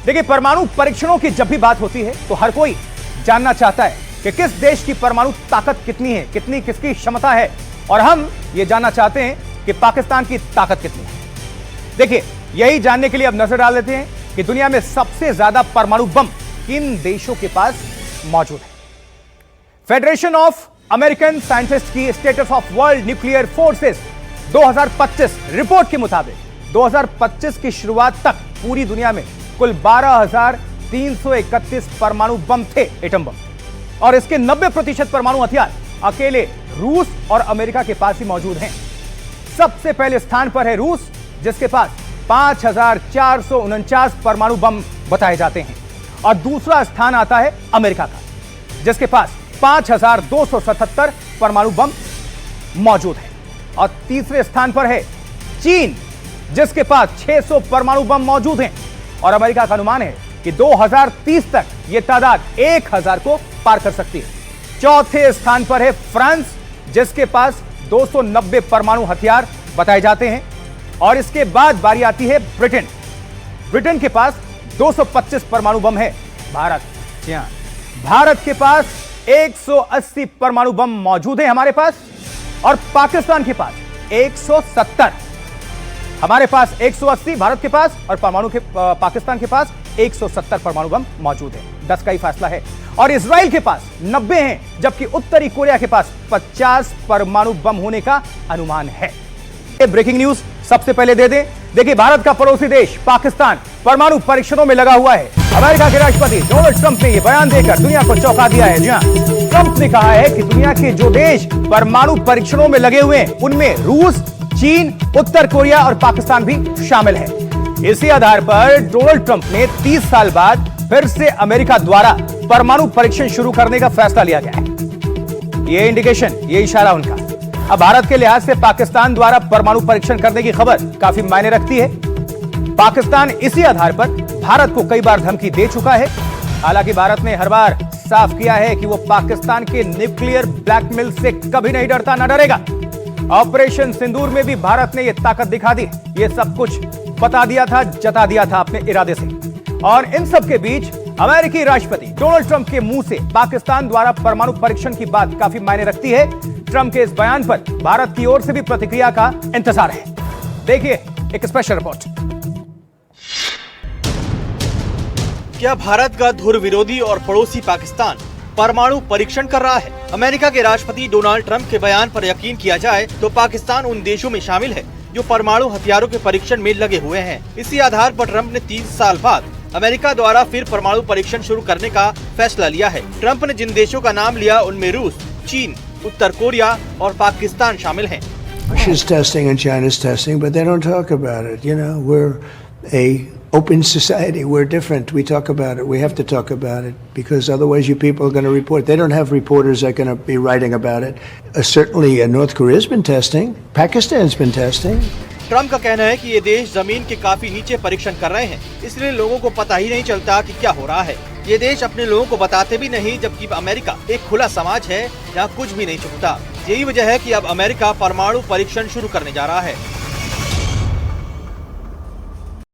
देखिए, परमाणु परीक्षणों की जब भी बात होती है तो हर कोई जानना चाहता है कि किस देश की परमाणु ताकत कितनी है, कितनी किसकी क्षमता है, और हम ये जानना चाहते हैं कि पाकिस्तान की ताकत कितनी है। देखिए, यही जानने के लिए अब नजर डाल लेते हैं कि दुनिया में सबसे ज्यादा परमाणु बम किन देशों के पास मौजूद है। फेडरेशन ऑफ अमेरिकन साइंटिस्ट की status of world nuclear forces 2025 report के मुताबिक 2025 की शुरुआत तक पूरी दुनिया में कुल 12,331 परमाणु बम थे, एटम बम, और इसके 90% परमाणु हथियार अकेले रूस और अमेरिका के पास ही मौजूद हैं। सबसे पहले स्थान पर है रूस, जिसके पास 5,449 परमाणु बम बताए जाते हैं, और दूसरा स्थान आता है अमेरिका का, जिसके पास 5,277 परमाणु बम मौजूद है, और तीसरे स्थान पर है चीन, जिसके पास 600 परमाणु बम मौजूद हैं, और अमेरिका का अनुमान है कि 2030 तक यह तादाद 1000 को पार कर सकती है। चौथे स्थान पर है फ्रांस, जिसके पास 290 परमाणु हथियार बताए जाते हैं, और इसके बाद बारी आती है ब्रिटेन। ब्रिटेन के पास 225 परमाणु बम है। भारत, जी हां, भारत के पास 180 परमाणु बम मौजूद है हमारे पास, और पाकिस्तान के पास 170। हमारे पास 180 भारत के पास, और पाकिस्तान के पास 170 परमाणु बम मौजूद है। 10 का ही फासला है। और इजराइल के पास 90 हैं, जबकि उत्तरी कोरिया के पास 50 परमाणु बम होने का अनुमान है। ब्रेकिंग न्यूज सबसे पहले दे दें। देखिए, भारत का पड़ोसी देश पाकिस्तान परमाणु परीक्षणों में लगा हुआ है। अमेरिका के राष्ट्रपति डोनाल्ड ट्रंप ने यह बयान देकर दुनिया को चौंका दिया है। जी हां, ट्रंप ने कहा है कि दुनिया के जो देश परमाणु परीक्षणों में लगे हुए हैं, उनमें रूस, चीन, उत्तर कोरिया और पाकिस्तान भी शामिल है। इसी आधार पर डोनाल्ड ट्रंप ने 30 साल बाद फिर से अमेरिका द्वारा परमाणु परीक्षण शुरू करने का फैसला लिया गया है। ये इंडिकेशन, ये इशारा उनका। अब भारत के लिहाज से पाकिस्तान द्वारा परमाणु परीक्षण करने की खबर काफी मायने रखती है। पाकिस्तान इसी आधार पर भारत को कई बार धमकी दे चुका है। हालांकि भारत ने हर बार साफ किया है कि वो पाकिस्तान के न्यूक्लियर ब्लैकमेल से कभी नहीं डरता, ना डरेगा। ऑपरेशन सिंदूर में भी भारत ने यह ताकत दिखा दी। ये सब कुछ बता दिया था, जता दिया था अपने इरादे से। और इन सब के बीच अमेरिकी राष्ट्रपति डोनाल्ड ट्रंप के मुंह से पाकिस्तान द्वारा परमाणु परीक्षण की बात काफी मायने रखती है। ट्रंप के इस बयान पर भारत की ओर से भी प्रतिक्रिया का इंतजार है। देखिए एक स्पेशल रिपोर्ट। क्या भारत का धुर विरोधी और पड़ोसी पाकिस्तान परमाणु परीक्षण कर रहा है? अमेरिका के राष्ट्रपति डोनाल्ड ट्रंप के बयान पर यकीन किया जाए तो पाकिस्तान उन देशों में शामिल है जो परमाणु हथियारों के परीक्षण में लगे हुए हैं। इसी आधार पर ट्रंप ने 30 साल बाद अमेरिका द्वारा फिर परमाणु परीक्षण शुरू करने का फैसला लिया है। ट्रंप ने जिन देशों का नाम लिया उनमें रूस, चीन, उत्तर कोरिया और पाकिस्तान शामिल हैं। Russia's testing and China's testing, but they don't talk about it. You know, we're a open society. We're different. We talk about it. We have to talk about it because otherwise you people are going to report. They don't have reporters that are going to be writing about it. Certainly North Korea's been testing. Pakistan's been testing. Trump का कहना है कि ये देश जमीन के काफी नीचे परीक्षण कर रहे हैं, इसलिए लोगों को पता ही नहीं चलता कि क्या हो रहा है। ये देश अपने लोगों को बताते भी नहीं, जबकि अमेरिका एक खुला समाज है जहाँ कुछ भी नहीं छुपता। यही वजह है कि अब अमेरिका परमाणु परीक्षण शुरू करने जा रहा है।